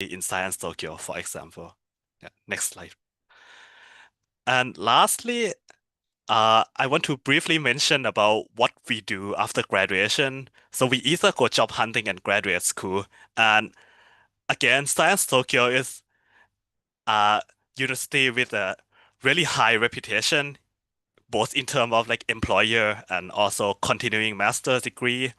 in Science Tokyo, for example. Yeah, next slide. And lastly, I want to briefly mention about what we do after graduation. So we either go job hunting and graduate school. And again, Science Tokyo is a university with a really high reputation, both in terms of like employer and also continuing master's degree.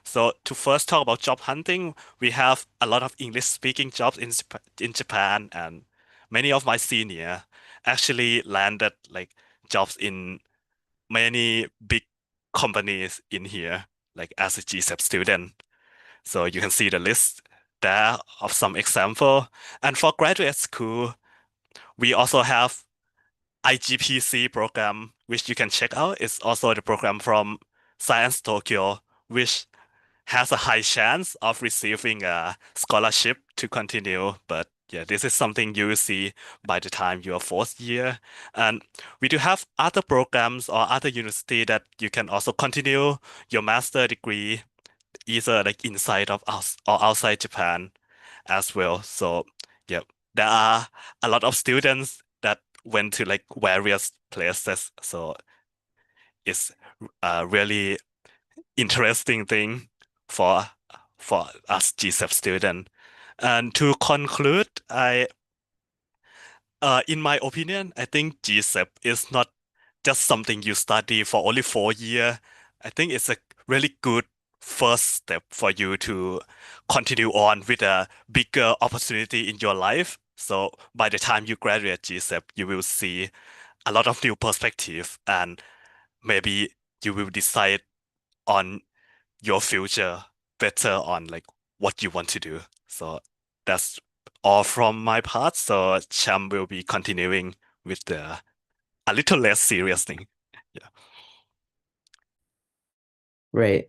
So to first talk about job hunting, we have a lot of English speaking jobs in Japan, and many of my senior actually landed like jobs in many big companies in here, like as a GSEP student. So you can see the list there of some example. And for graduate school, we also have IGPC program, which you can check out. It's also the program from Science Tokyo, which has a high chance of receiving a scholarship to continue. But yeah, this is something you will see by the time you are fourth year. And we do have other programs or other university that you can also continue your master degree, either like inside of us or outside Japan as well. So yeah, there are a lot of students that went to like various places. So it's a really interesting thing for for us GSEP student. And to conclude, in my opinion, I think GSEP is not just something you study for only 4 years. I think it's a really good first step for you to continue on with a bigger opportunity in your life. So by the time you graduate GSEP, you will see a lot of new perspective, and maybe you will decide on your future better on like what you want to do. So that's all from my part. So Cham will be continuing with the a little less serious thing. Yeah. Right.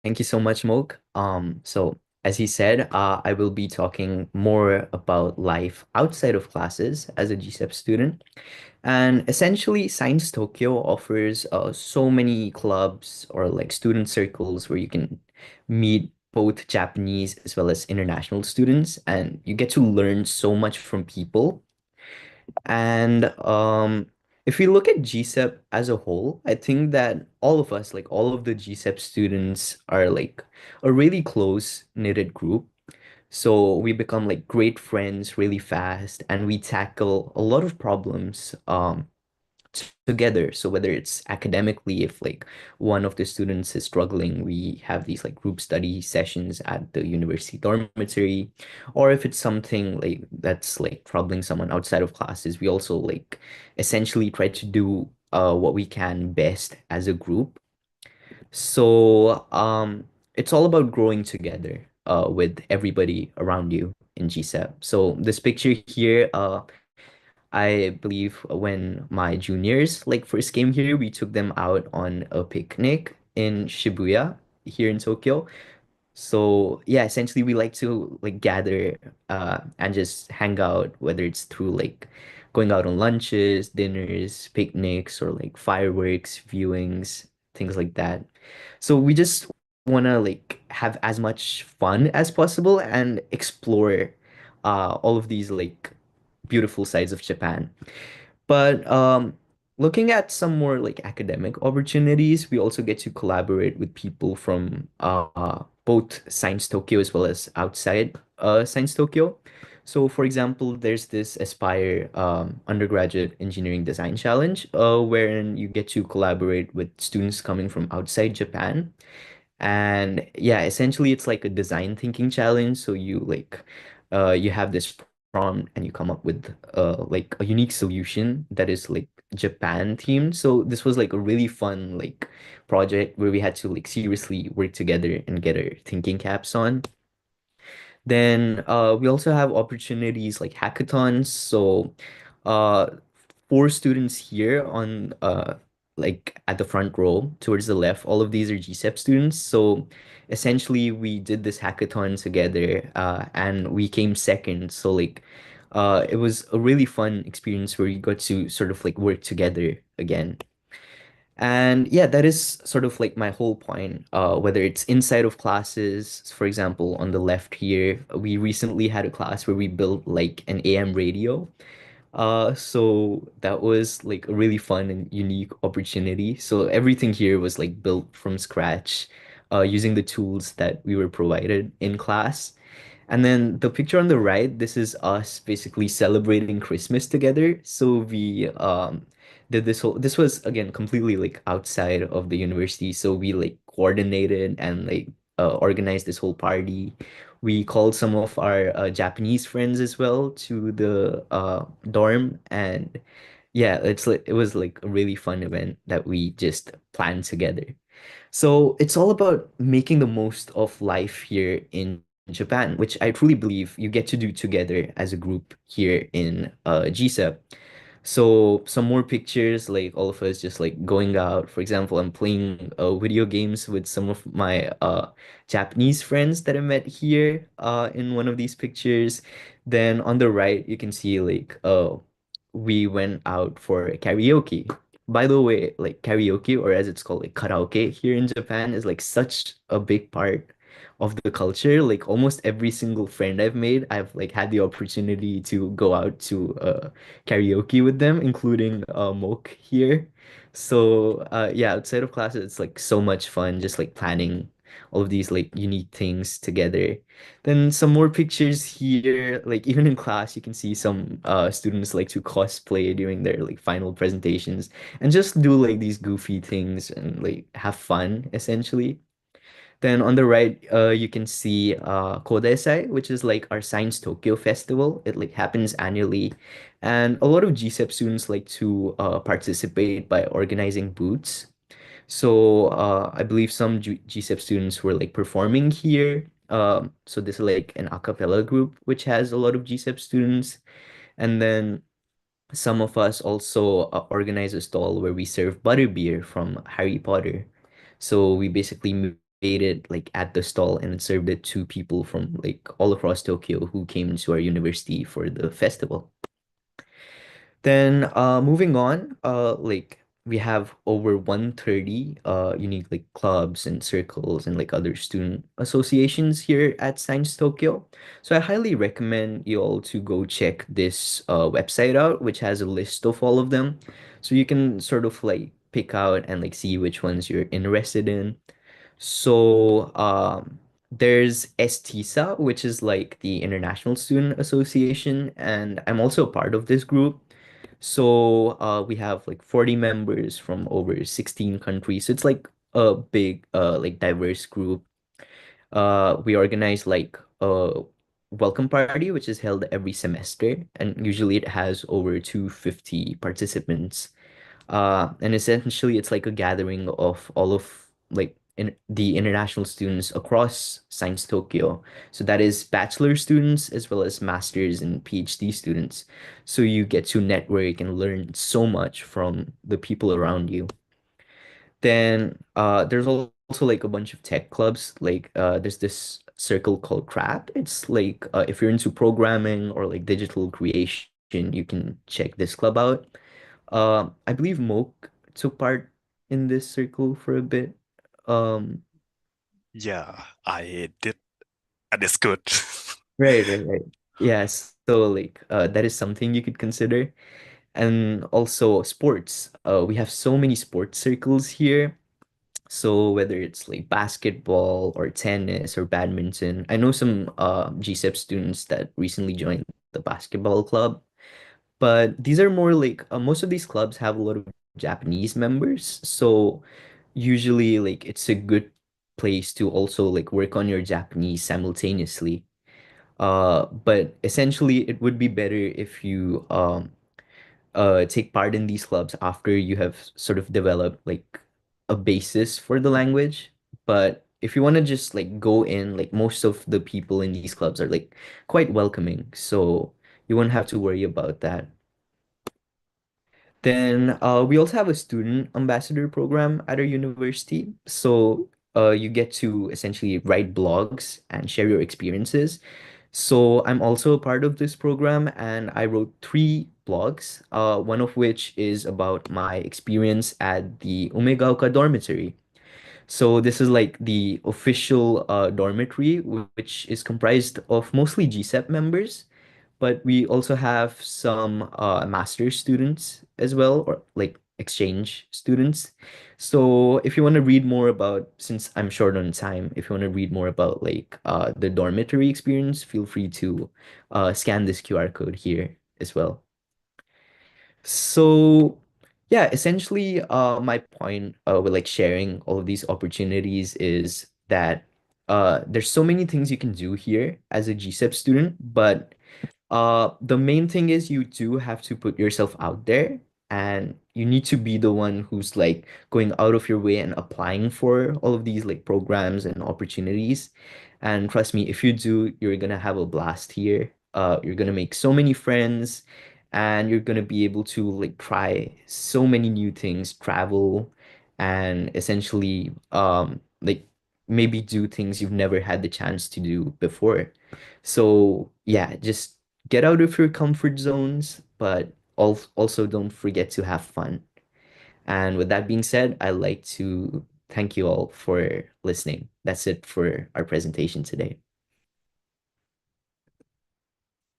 Thank you so much, Mog. So as he said, I will be talking more about life outside of classes as a GSEP student. And essentially, Science Tokyo offers so many clubs or like student circles where you can meet both Japanese as well as international students, and you get to learn so much from people. And if we look at GSEP as a whole, I think that all of us, like all of the GSEP students, are like a really close knitted group. So we become like great friends really fast, and we tackle a lot of problems together. So whether it's academically, if like one of the students is struggling, we have these like group study sessions at the university dormitory, or if it's something like that's like troubling someone outside of classes, we also like essentially try to do what we can best as a group. So it's all about growing together with everybody around you in GSEP. So this picture here I believe when my juniors like first came here, we took them out on a picnic in Shibuya here in Tokyo. So yeah, essentially we like to like gather and just hang out, whether it's through like going out on lunches, dinners, picnics, or like fireworks, viewings, things like that. So we just wanna like have as much fun as possible and explore all of these like beautiful sides of Japan. But looking at some more like academic opportunities, we also get to collaborate with people from both Science Tokyo as well as outside Science Tokyo. So, for example, there's this Aspire undergraduate engineering design challenge, wherein you get to collaborate with students coming from outside Japan. And yeah, essentially it's like a design thinking challenge. So you like you have this prompt and you come up with like a unique solution that is like Japan themed. So this was like a really fun like project where we had to like seriously work together and get our thinking caps on. Then we also have opportunities like hackathons. So uh, four students here on like at the front row towards the left, all of these are GSEP students. So essentially we did this hackathon together and we came second. So like it was a really fun experience where you got to sort of like work together again. And yeah, that is sort of like my whole point. Whether it's inside of classes, for example, on the left here, we recently had a class where we built like an AM radio. So that was like a really fun and unique opportunity. So everything here was like built from scratch, using the tools that we were provided in class. And then the picture on the right, this is us basically celebrating Christmas together. So we did this was again completely like outside of the university. So we like coordinated and like organized this whole party. We called some of our Japanese friends as well to the dorm, and yeah, it was like a really fun event that we just planned together. So it's all about making the most of life here in Japan, which I truly believe you get to do together as a group here in GSEP. So some more pictures, like all of us just like going out. For example, I'm playing video games with some of my Japanese friends that I met here in one of these pictures. Then on the right, you can see like we went out for karaoke. By the way, like karaoke, or as it's called, like karaoke here in Japan, is like such a big part of the culture. Like almost every single friend I've made, I've like had the opportunity to go out to karaoke with them, including Moke here. So yeah, outside of classes, it's like so much fun just like planning all of these like unique things together. Then some more pictures here, like even in class, you can see some students like to cosplay during their like final presentations and just do like these goofy things and like have fun essentially. Then on the right, you can see Kodaisai, which is like our Science Tokyo festival. It like happens annually, and a lot of GSEP students like to participate by organizing booths. So I believe some GSEP students were like performing here. So this is like an a cappella group which has a lot of GSEP students, and then some of us also organize a stall where we serve butterbeer from Harry Potter. So we basically made it like at the stall and served it to people from like all across Tokyo who came to our university for the festival. Then moving on, like we have over 130 unique like clubs and circles and like other student associations here at Science Tokyo. So I highly recommend you all to go check this website out, which has a list of all of them. So you can sort of like pick out and like see which ones you're interested in. So there's STISA, which is like the International Student Association, and I'm also a part of this group. So we have like 40 members from over 16 countries. So it's like a big like diverse group. We organize like a welcome party, which is held every semester, and usually it has over 250 participants. And essentially, it's like a gathering of all of like the international students across Science Tokyo. So that is bachelor students as well as masters and PhD students. So you get to network and learn so much from the people around you. Then there's also like a bunch of tech clubs. Like there's this circle called CRAP. It's like if you're into programming or like digital creation, you can check this club out. I believe Moke took part in this circle for a bit. Um, Yeah, I did, and it's good. right. Yes, so like that is something you could consider. And also sports. We have so many sports circles here. So whether it's like basketball or tennis or badminton, I know some GSEP students that recently joined the basketball club. But these are more like most of these clubs have a lot of Japanese members, so usually like it's a good place to also like work on your Japanese simultaneously. But essentially it would be better if you take part in these clubs after you have sort of developed like a basis for the language. But if you want to just like go in, like most of the people in these clubs are like quite welcoming, so you won't have to worry about that. Then we also have a student ambassador program at our university. So you get to essentially write blogs and share your experiences. So I'm also a part of this program, and I wrote three blogs, one of which is about my experience at the Umegaoka dormitory. So this is like the official dormitory, which is comprised of mostly GSEP members, but we also have some master students as well, or like exchange students. So if you want to read more about, since I'm short on time, if you want to read more about like the dormitory experience, feel free to scan this QR code here as well. So yeah, essentially my point with like sharing all of these opportunities is that there's so many things you can do here as a GSEP student, but the main thing is you do have to put yourself out there, and you need to be the one who's like going out of your way and applying for all of these like programs and opportunities. And trust me, if you do, you're gonna have a blast here. You're gonna make so many friends, and you're gonna be able to like try so many new things, travel, and essentially like maybe do things you've never had the chance to do before. So yeah, just get out of your comfort zones, but also don't forget to have fun. And with that being said, I'd like to thank you all for listening. That's it for our presentation today.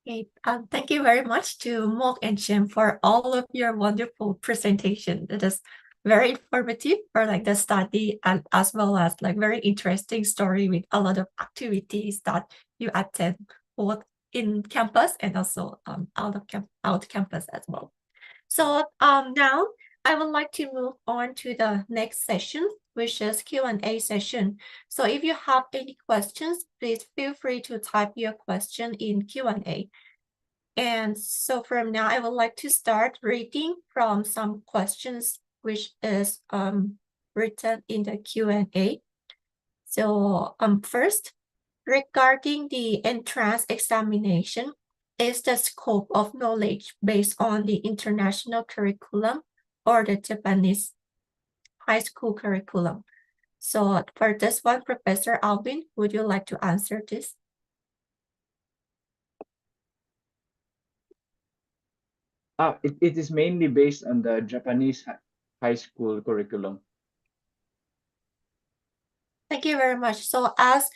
Okay, thank you very much to Mok and Jim for all of your wonderful presentation. It is very informative for like the study and as well as like very interesting story with a lot of activities that you attend both in campus and also out campus as well. So now I would like to move on to the next session, which is Q&A session. So if you have any questions, please feel free to type your question in Q&A. And so from now, I would like to start reading from some questions which is written in the Q&A. So first, regarding the entrance examination, is the scope of knowledge based on the international curriculum or the Japanese high school curriculum? So for this one, Professor Alvin, would you like to answer this? It is mainly based on the Japanese high school curriculum. Thank you very much. So as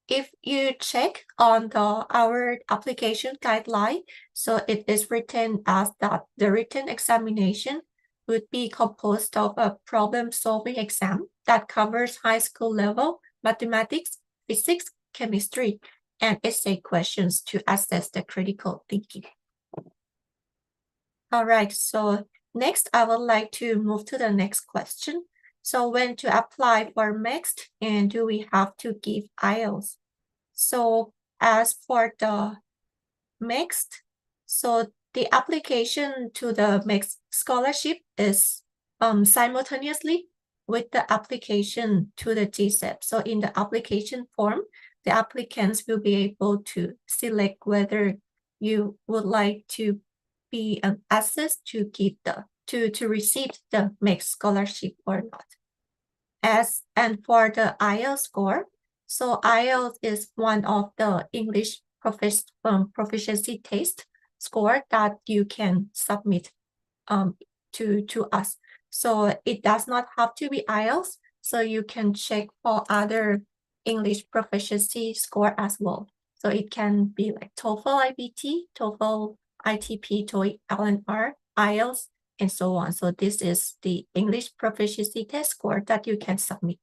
if you check on our application guideline, so it is written as that the written examination would be composed of a problem-solving exam that covers high school level mathematics, physics, chemistry, and essay questions to assess the critical thinking. All right, so next I would like to move to the next question. So when to apply for mixed and do we have to give IELTS? So as for the mixed, so the application to the mixed scholarship is simultaneously with the application to the GSEP. So in the application form, the applicants will be able to select whether you would like to be assessed to give to receive the mixed scholarship or not. And for the IELTS score, so IELTS is one of the English proficiency test score that you can submit to us. So it does not have to be IELTS, so you can check for other English proficiency score as well. So it can be like TOEFL IBT, TOEFL ITP, TOEIC LNR, IELTS, and so on. So this is the English proficiency test score that you can submit.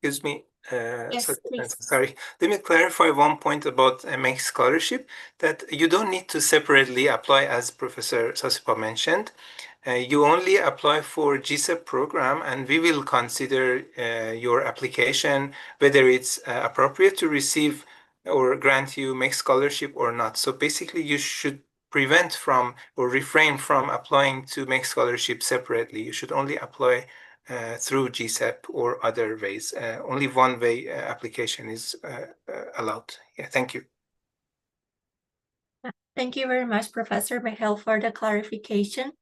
Excuse me. Yes, please. Sorry. Let me clarify one point about MX scholarship, that you don't need to separately apply, as Professor Sasipa mentioned. You only apply for GSEP program, and we will consider your application, whether it's appropriate to receive or grant you MX scholarship or not. So basically, you should prevent from or refrain from applying to MX scholarship separately. You should only apply through GSEP or other ways. Only one way application is allowed. Yeah, thank you. Thank you very much, Professor Michael, for the clarification.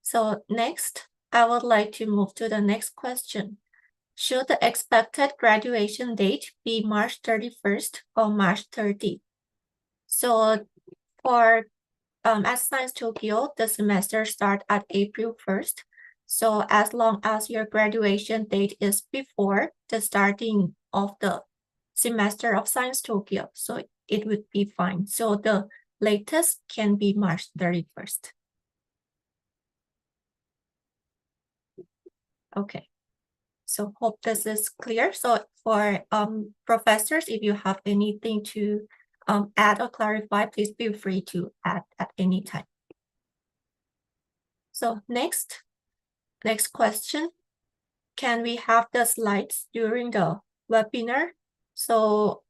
So next, I would like to move to the next question. Should the expected graduation date be March 31st or March 30? So for at Science Tokyo, the semester starts at April 1st. So as long as your graduation date is before the starting of the semester of Science Tokyo, so it would be fine. So the latest can be March 31st. Okay. So hope this is clear. So for professors, if you have anything to add or clarify, please feel free to add at any time. So next question. Can we have the slides during the webinar? So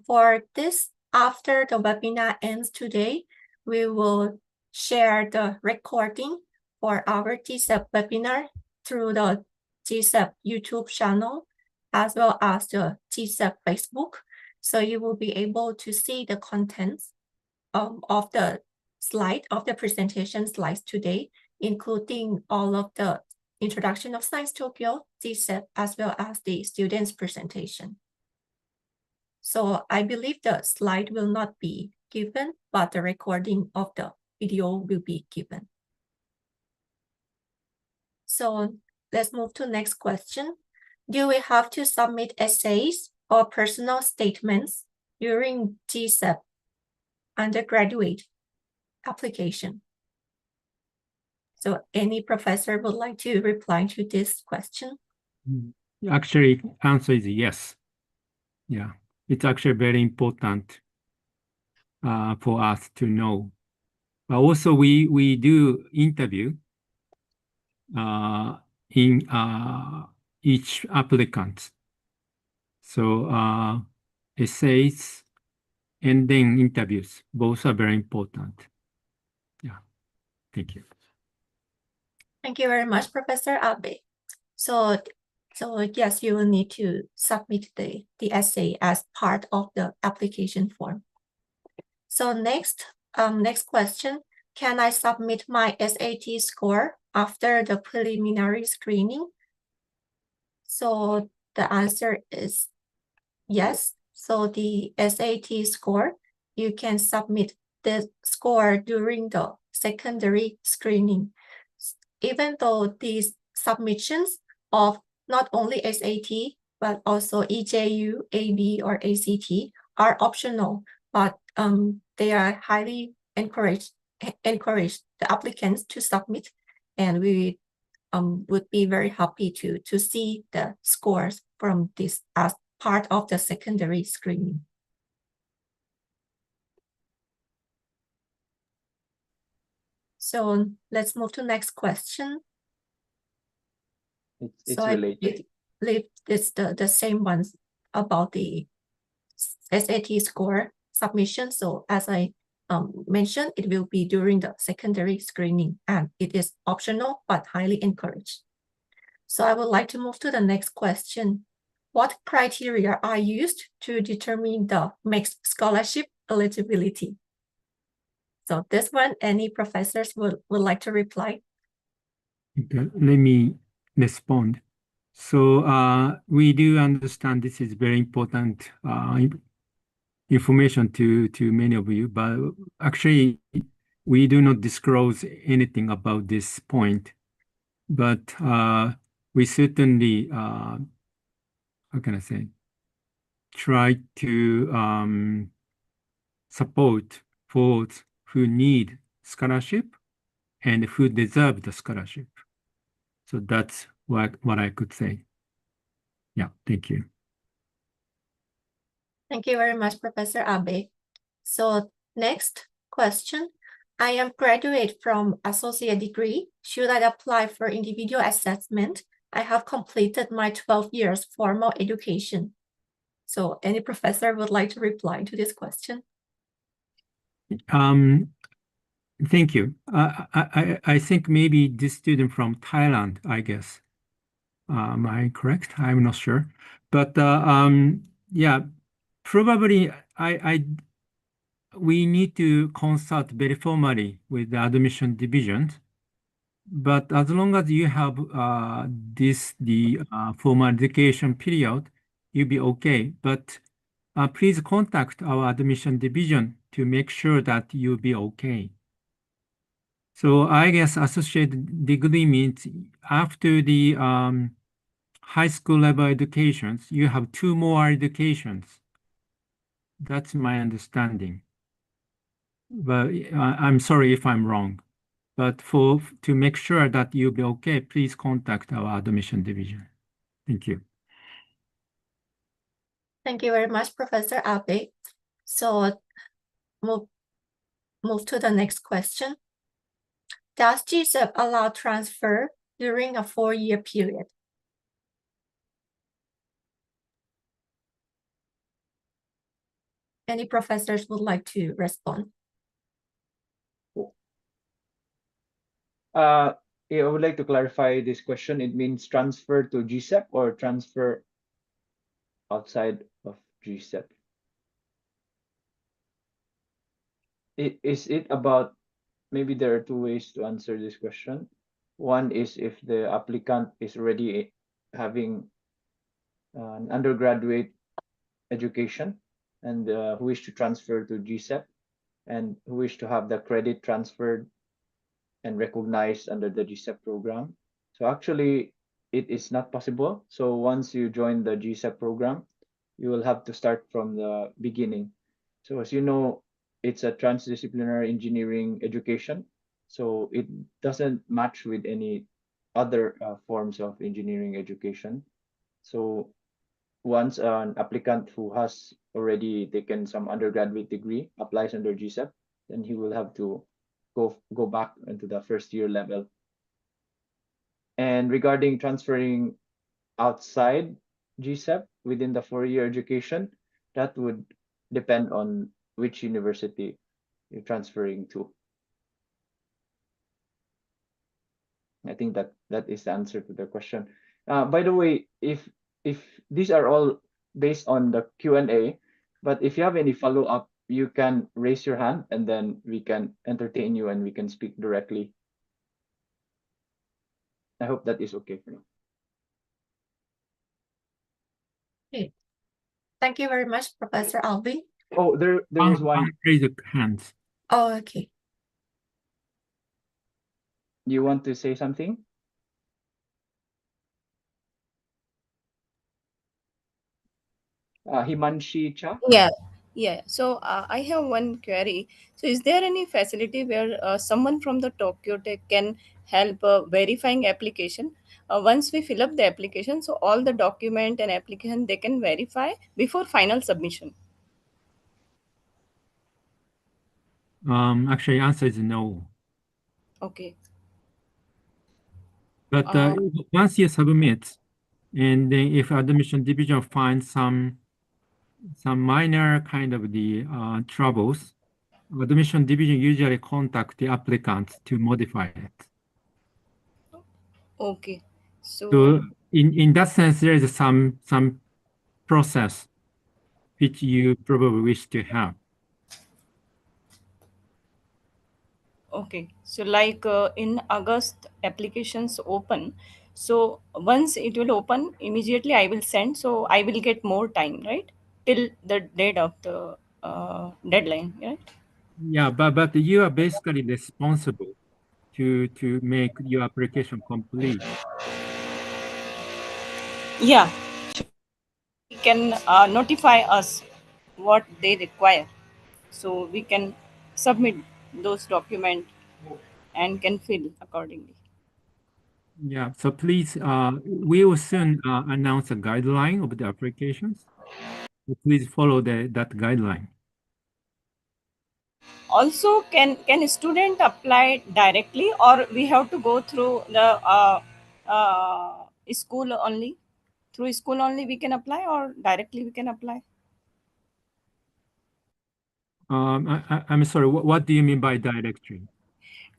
for this, after the webinar ends today, we will share the recording for our GSEP webinar through the GSEP YouTube channel, as well as the GSEP Facebook. So you will be able to see the contents of the slide, of the presentation slides today, including all of the introduction of Science Tokyo, GSEP, as well as the students' presentation. So I believe the slide will not be given, but the recording of the video will be given. So let's move to next question. Do we have to submit essays or personal statements during GSEP undergraduate application? So any professor would like to reply to this question? Actually, answer is yes. Yeah, it's actually very important for us to know. But also, we do interview in each applicant. So essays and then interviews, both are very important. Yeah, thank you. Thank you very much, Professor Abe. So yes, you will need to submit the essay as part of the application form. So next question, can I submit my SAT score after the preliminary screening? So the answer is yes. So the SAT score, you can submit the score during the secondary screening. Even though these submissions of not only SAT, but also EJU, AB, or ACT are optional, but they are highly encouraged the applicants to submit, and we would be very happy to see the scores from this as part of the secondary screening. So let's move to next question. It's so related. I believe it's the same ones about the SAT score submission. So as I mentioned, it will be during the secondary screening, and it is optional but highly encouraged. So I would like to move to the next question. What criteria are used to determine the mixed scholarship eligibility? So this one, any professors would like to reply? Okay, let me respond. So we do understand this is very important information to many of you, but actually we do not disclose anything about this point. But we certainly, how can I say, try to support those who need scholarship and who deserve the scholarship. So that's what I could say. Yeah, thank you. Thank you very much, Professor Abe. So next question. I am graduate from associate degree. Should I apply for individual assessment? I have completed my 12 years formal education. So any professor would like to reply to this question? Thank you. I think maybe this student from Thailand, I guess. Am I correct? I'm not sure. But yeah, probably we need to consult very formally with the admission division. But as long as you have the formal education period, you'll be okay. But please contact our admission division to make sure that you'll be okay. So I guess associate degree means after the high school level educations, you have two more educations. That's my understanding. But I'm sorry if I'm wrong. But to make sure that you'll be okay, please contact our admission division. Thank you. Thank you very much, Professor Abe. So move to the next question. Does GSEP allow transfer during a 4-year period? Any professors would like to respond? Yeah, I would like to clarify this question. It means transfer to GSEP or transfer outside of GSEP? Is it about, maybe there are two ways to answer this question. One is if the applicant is already having an undergraduate education and who wish to transfer to GSEP and who wish to have the credit transferred and recognized under the GSEP program. So actually, it is not possible. So once you join the GSEP program, you will have to start from the beginning. So as you know, it's a transdisciplinary engineering education. So it doesn't match with any other forms of engineering education. So once an applicant who has already taken some undergraduate degree applies under GSEP, then he will have to go back into the first year level. And regarding transferring outside GSEP within the 4-year education, that would depend on which university you're transferring to. I think that is the answer to the question. By the way, if these are all based on the Q&A, but if you have any follow-up, you can raise your hand and then we can entertain you and we can speak directly. I hope that is okay for you. Okay. Thank you very much, Professor Alvin. Oh, there was one. Raise your hands. Oh, okay. You want to say something? Himanshi Cha? Yeah. So I have one query. So is there any facility where someone from the Tokyo Tech can help verifying application? Once we fill up the application, so all the document and application they can verify before final submission. Actually, answer is no. Okay. But Uh, once you submit, and then if admission division finds some minor kind of the troubles, admission division usually contact the applicant to modify it. okay. So So in that sense, there is some process which you probably wish to have. okay. So like in August applications open. So once it will open, immediately I will send. So I will get more time, right? Till the date of the deadline, right? Yeah, but you are basically responsible to make your application complete. Yeah, he can notify us what they require, so we can submit those documents and can fill accordingly. Yeah, so please, we will soon announce a guideline of the applications. So please follow that guideline. Also, can a student apply directly, or we have to go through the school only? Through school only we can apply, or directly we can apply? I'm sorry, what do you mean by directory?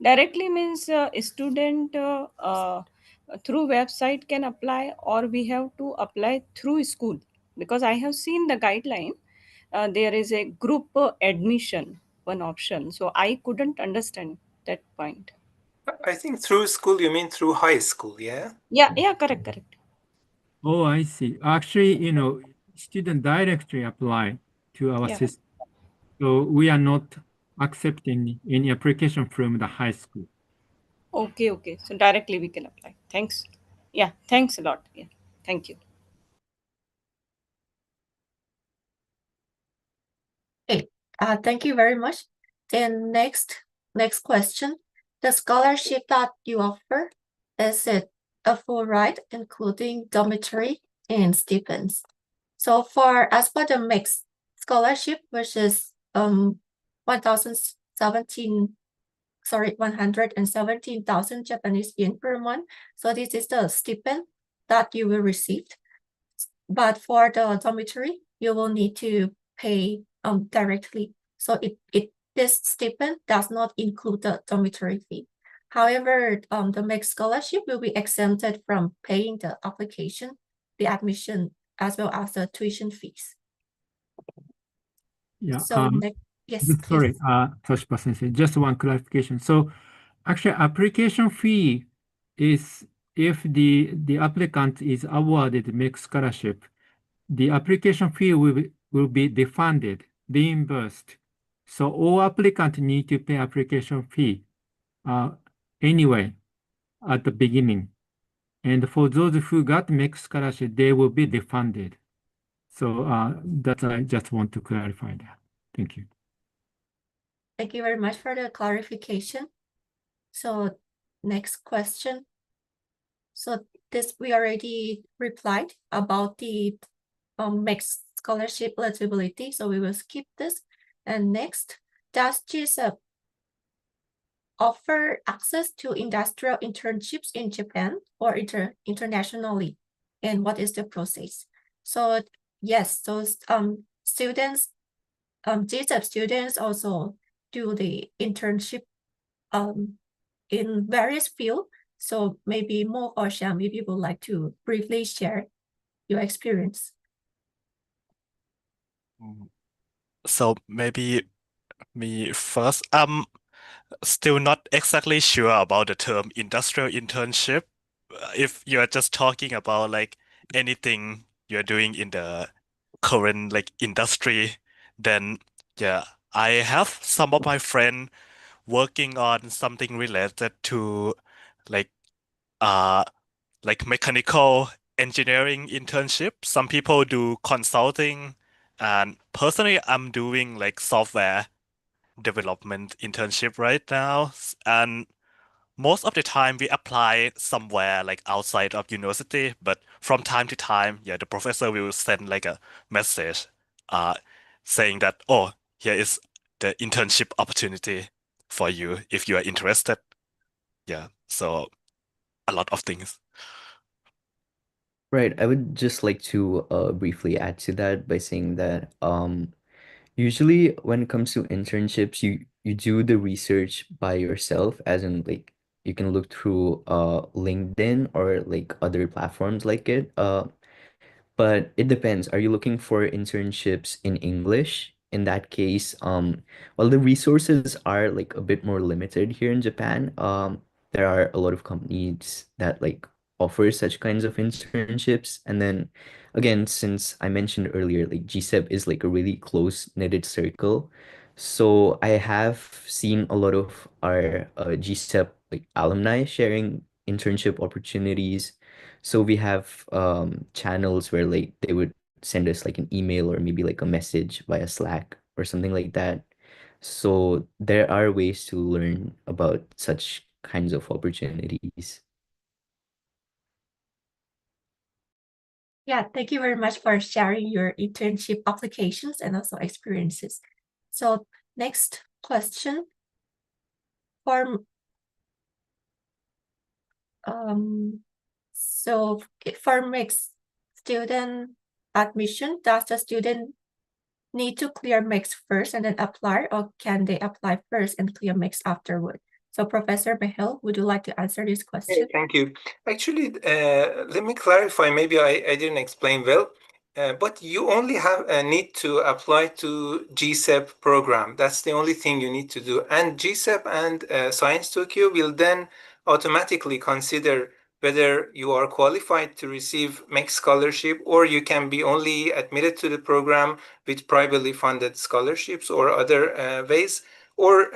Directly means a student through website can apply, or we have to apply through school, because I have seen the guideline. There is a group admission one option, so I couldn't understand that point. I think through school, you mean through high school, yeah? Yeah, correct. Oh, I see. Actually, student directly apply to our Yeah. system. So we are not accepting any application from the high school. Okay. So directly we can apply. Thanks. Yeah, thanks a lot. Yeah, thank you. Okay, thank you very much. Then next question. The scholarship that you offer, is it a full ride, including dormitory and stipends? So as for the mixed scholarship, which is 117,000 Japanese yen per month. So this is the stipend that you will receive. But for the dormitory, you will need to pay directly. So this stipend does not include the dormitory fee. However, the mixed scholarship will be exempted from paying the application, the admission, as well as the tuition fees. Yeah. So yes, Sorry, please. Toshiba Sensei, just one clarification. So actually, application fee is if the applicant is awarded mixed scholarship, the application fee will be refunded, reimbursed. So all applicants need to pay application fee anyway at the beginning. And for those who got mixed scholarship, they will be refunded. So that I just want to clarify that. Thank you. Thank you very much for the clarification. So next question. So this we already replied about the mixed scholarship eligibility. So we will skip this. And next, does GSEP offer access to industrial internships in Japan or internationally? And what is the process? So yes, those students, GSEP students also do the internship in various fields. So maybe Mo or Sham, if you would like to briefly share your experience. So maybe me first. Still not exactly sure about the term industrial internship. If you're just talking about like anything you're doing in the current like industry, then yeah, I have some of my friends working on something related to like uh like mechanical engineering internship. Some people do consulting, and personally I'm doing like software development internship right now. And most of the time we apply somewhere like outside of university, but from time to time, yeah, the professor will send like a message uh saying that, oh, here is the internship opportunity for you if you are interested. Yeah, so a lot of things. Right. I would just like to briefly add to that by saying that usually when it comes to internships, you do the research by yourself, as in like you can look through LinkedIn or like other platforms like it. But it depends. Are you looking for internships in English? In that case, well, the resources are like a bit more limited here in Japan. There are a lot of companies that like offer such kinds of internships. And then again, since I mentioned earlier, like GSEP is like a really close-knitted circle. So I have seen a lot of our GSEP like alumni sharing internship opportunities. So we have channels where like they would send us like an email or maybe like a message via Slack or something like that. So there are ways to learn about such kinds of opportunities. Yeah, thank you very much for sharing your internship applications and also experiences. So next question for so for mixed student admission, does the student need to clear mixed first and then apply, or can they apply first and clear mixed afterward? So Professor Behel, would you like to answer this question? Thank you. Actually, let me clarify. Maybe I didn't explain well. But you only need to apply to GSEP program. That's the only thing you need to do. And GSEP and Science Tokyo will then automatically consider whether you are qualified to receive MEC scholarship, or you can be only admitted to the program with privately funded scholarships or other ways, or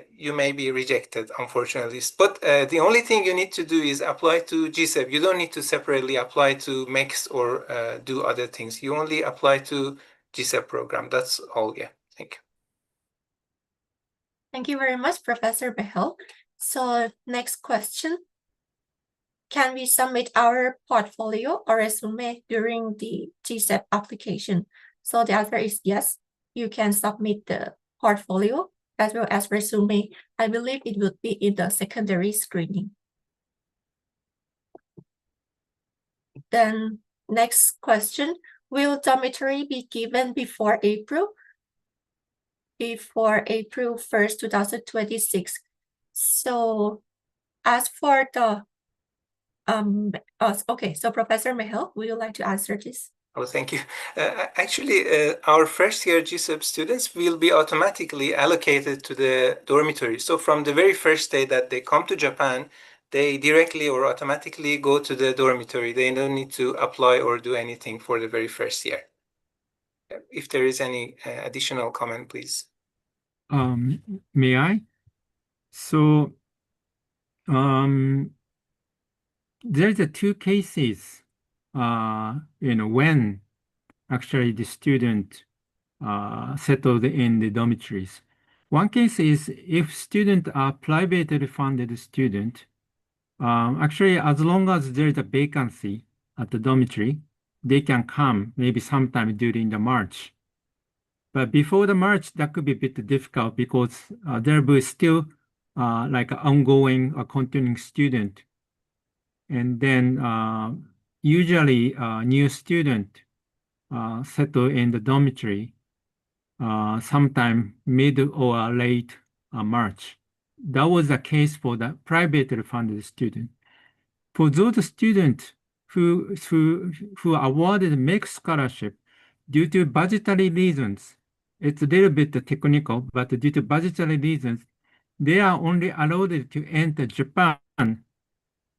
you may be rejected, unfortunately. But the only thing you need to do is apply to GSEP. You don't need to separately apply to MEX or do other things. You only apply to GSEP program. That's all. Yeah. Thank you. Thank you very much, Professor Behel. So next question. Can we submit our portfolio or resume during the GSEP application? So the answer is yes. You can submit the portfolio as well as resume. I believe it would be in the secondary screening. Then next question. Will dormitory be given before April? Before April 1st, 2026. So as for the okay, so Professor Mehel, would you like to answer this? Oh, thank you. Actually, our first year GSEP students will be automatically allocated to the dormitory. So from the very first day that they come to Japan, they directly or automatically go to the dormitory. They don't need to apply or do anything for the very first year. If there is any additional comment, please. May I? So, there's a two cases, when actually the student settled in the dormitories. One case is if student are privately funded student, actually as long as there is a vacancy at the dormitory, they can come maybe sometime during the March. But before the March, that could be a bit difficult because there will still like an ongoing continuing student. And then usually new student settle in the dormitory sometime mid or late March. That was the case for the privately funded student. For those students who awarded MEC scholarship due to budgetary reasons, it's a little bit technical, but due to budgetary reasons, they are only allowed to enter Japan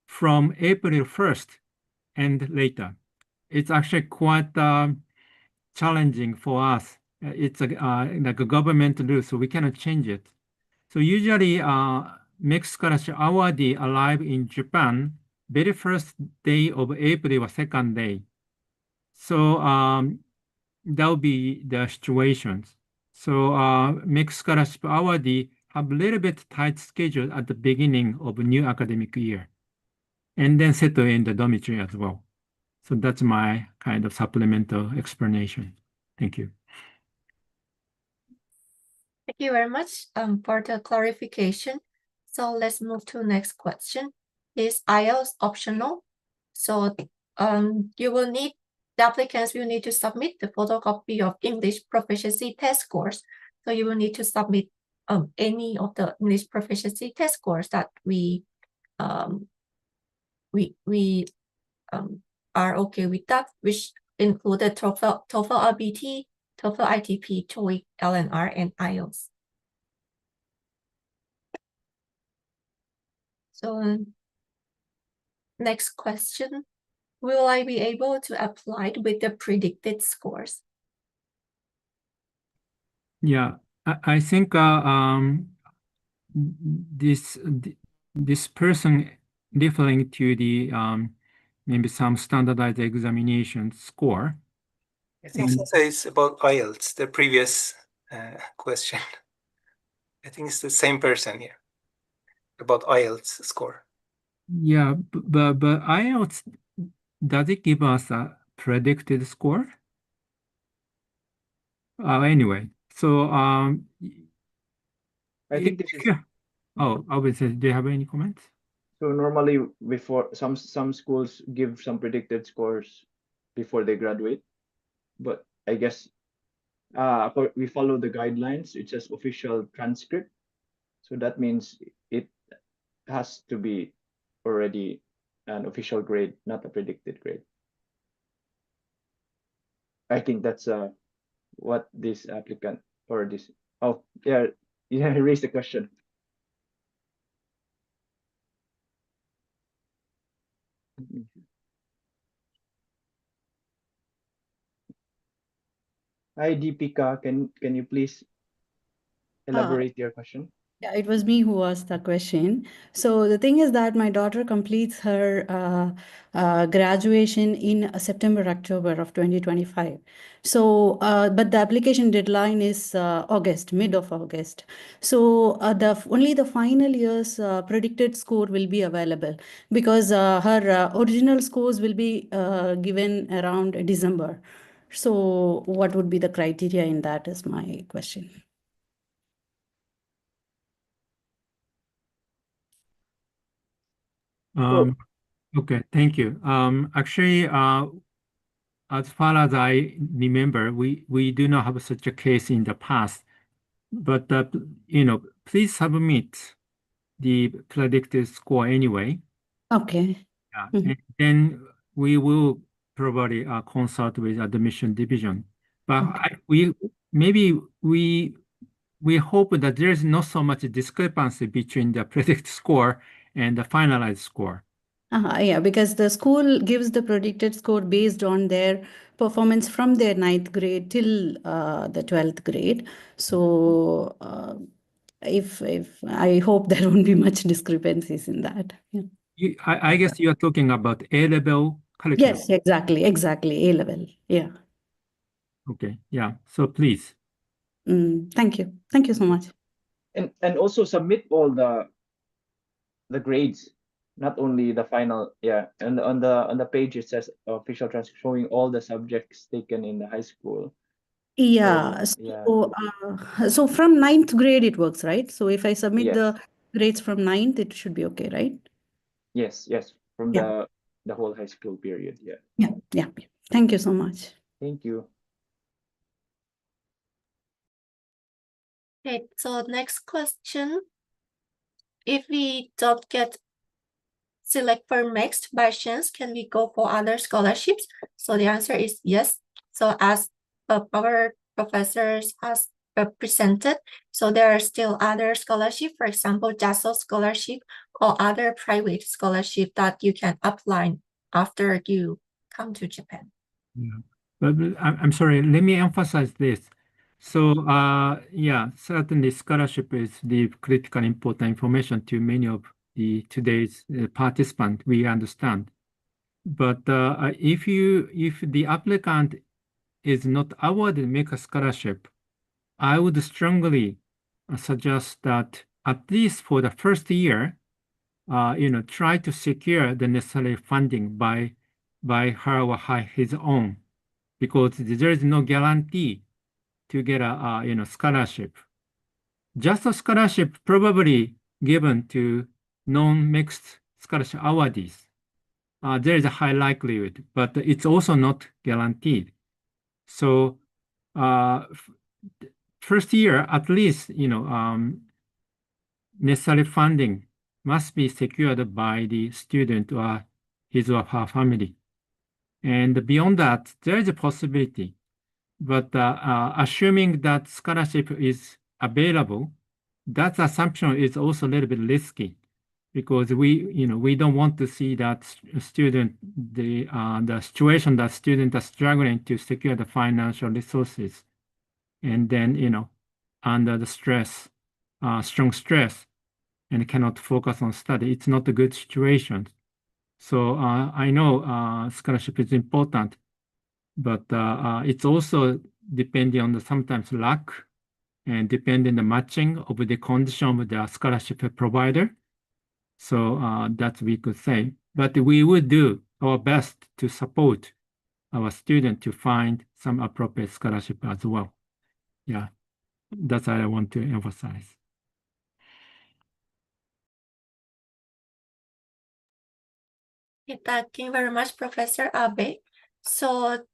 from April 1st and later. It's actually quite challenging for us. It's like a government rule, so we cannot change it. So usually, MEC scholarship awardee arrive in Japan very first day of April or second day. So that will be the situations. So MEC scholarship awardee have a little bit tight schedule at the beginning of a new academic year, and then settle in the dormitory as well. So that's my kind of supplemental explanation. Thank you. Thank you very much for the clarification. So let's move to the next question. Is IELTS optional? So the applicants will need to submit the photocopy of English proficiency test scores. So you will need to submit any of the English proficiency test scores that we are okay with that, which included TOEFL RBT, TOEFL ITP, TOEIC, LNR, and IELTS. So next question, will I be able to apply with the predicted scores? Yeah, I think this person referring to the maybe some standardized examination score. I think it's about IELTS, the previous question. I think it's the same person here about IELTS score. Yeah, but IELTS, does it give us a predicted score? Anyway, so I think this is. Oh, obviously, do you have any comments? So normally before some schools give some predicted scores before they graduate, but I guess we follow the guidelines. It says official transcript, so that means it has to be already an official grade, not a predicted grade. I think that's what this applicant or this. Oh yeah, yeah, raised the question. Hi Deepika, can you please Uh, elaborate your question? yeah, it was me who asked the question. So the thing is that my daughter completes her graduation in September, October of 2025. So, but the application deadline is August, mid of August. So only the final year's predicted score will be available because her original scores will be given around December. So what would be the criteria in that is my question. So Okay, thank you. Actually, as far as I remember, we do not have such a case in the past. But please submit the predicted score anyway. Okay. Yeah, Mhm. and then we will probably consult with admission division. But Okay. maybe we hope that there is not so much discrepancy between the predicted score and the finalized score. Yeah, because the school gives the predicted score based on their performance from their ninth grade till the 12th grade. So if I hope there won't be much discrepancies in that. Yeah. I guess you are talking about A-level curriculum. Yes, exactly. A level. Yeah. Okay, yeah. So please. Thank you. Thank you so much. and also submit all the grades, not only the final. Yeah, and on the page it says official transcript showing all the subjects taken in the high school. Yeah. So yeah, So from ninth grade it works, right? So if I submit yes, the grades from ninth, it should be okay, right? yes, from Yeah. the whole high school period. Yeah, Yeah. Thank you so much. thank you. Okay, so next question. If we don't get select for mixed by chance, can we go for other scholarships? So the answer is yes. So as our professors has presented, so there are still other scholarship, for example, JASO scholarship or other private scholarship that you can apply after you come to Japan. Yeah. But I'm sorry, let me emphasize this. So, yeah, certainly scholarship is the critical important information to many of the today's participants, we understand. But if the applicant is not awarded make a scholarship, I would strongly suggest that at least for the first year, try to secure the necessary funding by her or his own, because there is no guarantee to get a scholarship. Just a scholarship probably given to non-mixed scholarship awardees. There is a high likelihood, but it's also not guaranteed. So first year, at least, necessary funding must be secured by the student or his or her family. And beyond that, there is a possibility. But assuming that scholarship is available, that assumption is also a little bit risky, because we don't want to see that student the situation that students are struggling to secure the financial resources, and then under the stress, strong stress, and cannot focus on study. It's not a good situation. So I know scholarship is important, but it's also depending on the sometimes luck and depending the matching of the condition of the scholarship provider. So that we could say. But we would do our best to support our student to find some appropriate scholarship as well. Yeah, that's what I want to emphasize. Thank you very much, Professor Abe. So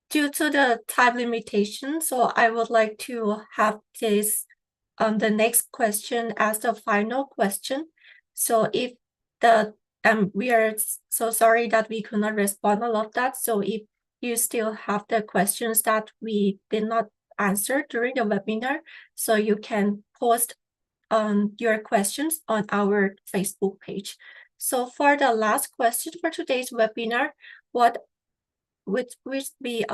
due to the time limitation, so I would like to have this the next question as the final question. So if the we are so sorry that we could not respond all of that. So if you still have the questions that we did not answer during the webinar, so you can post your questions on our Facebook page. So for the last question for today's webinar, what would be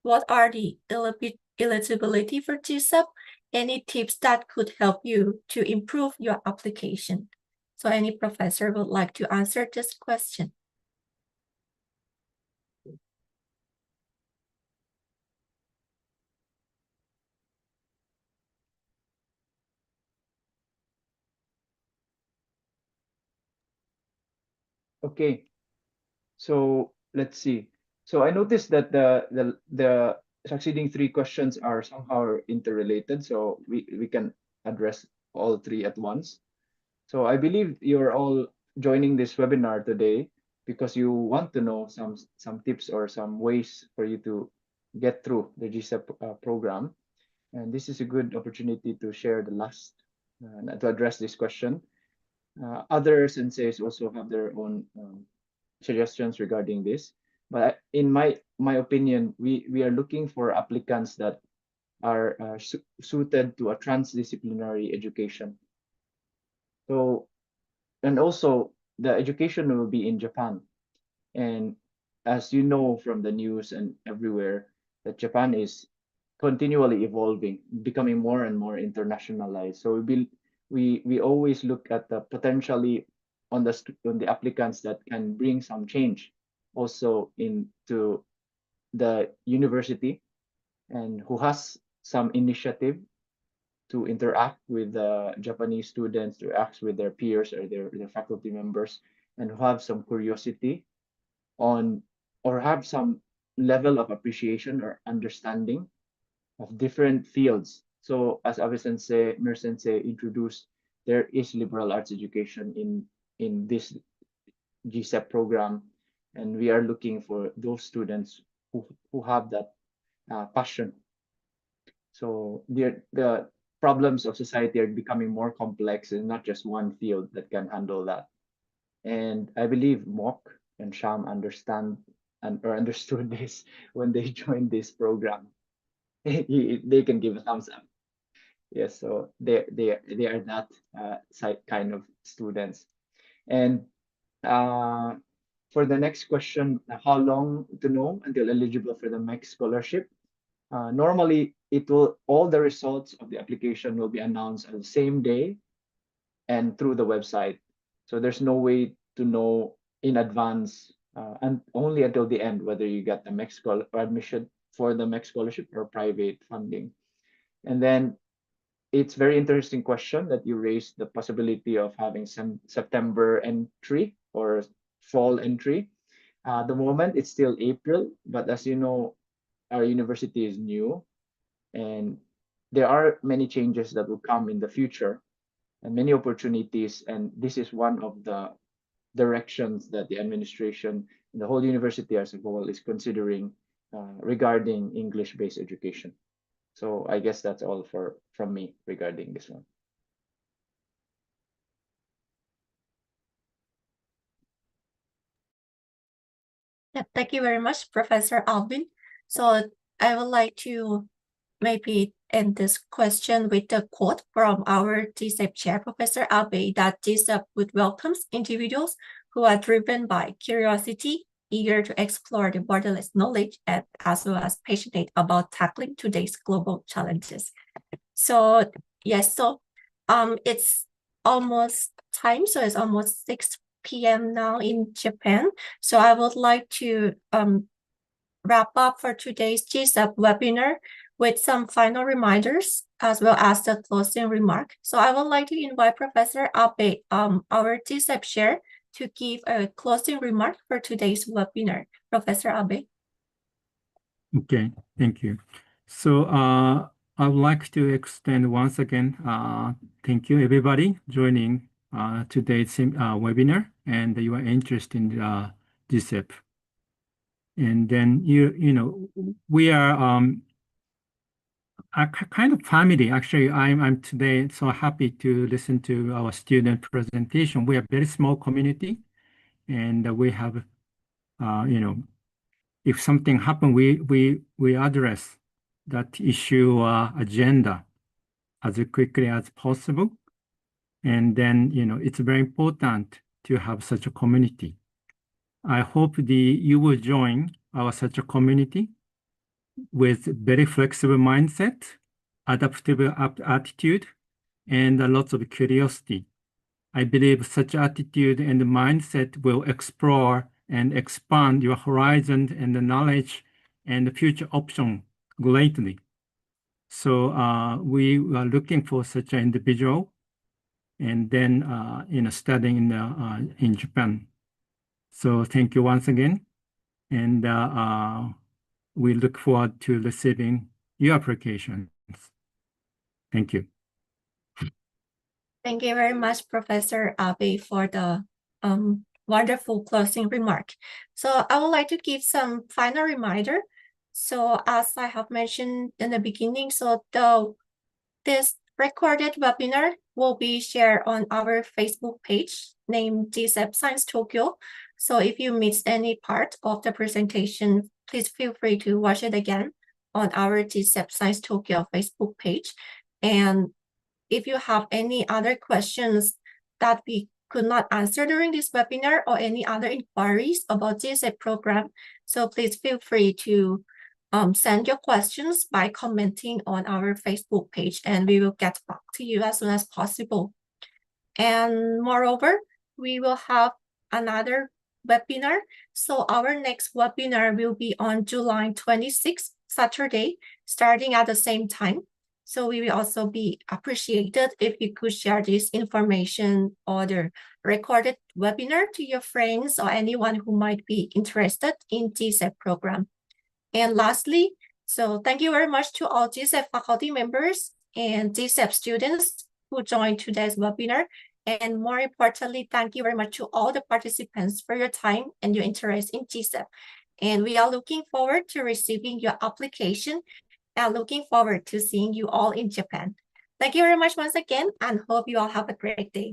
what are the eligibility for GSEP? Any tips that could help you to improve your application? So any professor would like to answer this question? Okay, so let's see. So I noticed that the succeeding three questions are somehow interrelated, so we can address all three at once. So I believe you're all joining this webinar today because you want to know some tips or some ways for you to get through the GSEP program. And this is a good opportunity to share the last to address this question. Other senseis also have their own suggestions regarding this. But in my opinion, we are looking for applicants that are suited to a transdisciplinary education. So, and also the education will be in Japan. And as you know from the news and everywhere, that Japan is continually evolving, becoming more and more internationalized. So we always look at the potentially on the applicants that can bring some change also into the university and who has some initiative to interact with the Japanese students, to act with their peers or their faculty members, and who have some curiosity on or have some level of appreciation or understanding of different fields. So as Abe Sensei, Mir Sensei introduced, there is liberal arts education in this GSEP program, and we are looking for those students who have that passion. So the problems of society are becoming more complex and not just one field that can handle that. And I believe Mok and Sham understand or understood this when they joined this program. They can give a thumbs up. Yes, so they are that kind of students. And for the next question, how long to know until eligible for the MEC scholarship? Normally, it will all the results of the application will be announced on the same day and through the website. So there's no way to know in advance and only until the end whether you get the MEC scholar or admission for the MEC scholarship or private funding. And then it's very interesting question that you raised the possibility of having some September entry or fall entry. The moment it's still April, but as you know, our university is new and there are many changes that will come in the future and many opportunities. And this is one of the directions that the administration and the whole university as a whole is considering regarding English-based education. So I guess that's all from me regarding this one. Yeah, thank you very much, Professor Alvin. So I would like to maybe end this question with a quote from our GSEP chair, Professor Abe, that GSEP would welcomes individuals who are driven by curiosity, eager to explore the borderless knowledge, and as well as passionate about tackling today's global challenges. So yes, so it's almost time, so it's almost 6 p.m. now in Japan. So I would like to wrap up for today's GSEP webinar with some final reminders as well as the closing remark. So I would like to invite Professor Abe, our GSEP chair, to give a closing remark for today's webinar. Professor Abe. Okay, thank you. So I would like to extend once again, thank you everybody joining today's webinar and your interest in GSEP. And then you know we are a kind of family. Actually, I'm today so happy to listen to our student presentation. We are a very small community, and we have you know if something happen, we address that issue agenda as quickly as possible. And then, it's very important to have such a community. I hope you will join such a community with very flexible mindset, adaptive attitude, and lots of curiosity. I believe such attitude and mindset will explore and expand your horizon and the knowledge and the future option greatly. So we are looking for such an individual, and then studying in Japan. So thank you once again, and we look forward to receiving your applications. Thank you. Thank you very much, Professor Abe, for the wonderful closing remark. So I would like to give some final reminder. So as I have mentioned in the beginning, so this recorded webinar will be shared on our Facebook page named GSEP Science Tokyo. So if you missed any part of the presentation, please feel free to watch it again on our GSEP Science Tokyo Facebook page. And if you have any other questions that we could not answer during this webinar or any other inquiries about GSEP program, so please feel free to send your questions by commenting on our Facebook page, and we will get back to you as soon as possible. And moreover, we will have another webinar. So our next webinar will be on July 26th, Saturday, starting at the same time. So we will also be appreciated if you could share this information or the recorded webinar to your friends or anyone who might be interested in GSEP program. And lastly, so thank you very much to all GSEP faculty members and GSEP students who joined today's webinar. And more importantly, thank you very much to all the participants for your time and your interest in GSEP. And we are looking forward to receiving your application and looking forward to seeing you all in Japan. Thank you very much once again, and hope you all have a great day.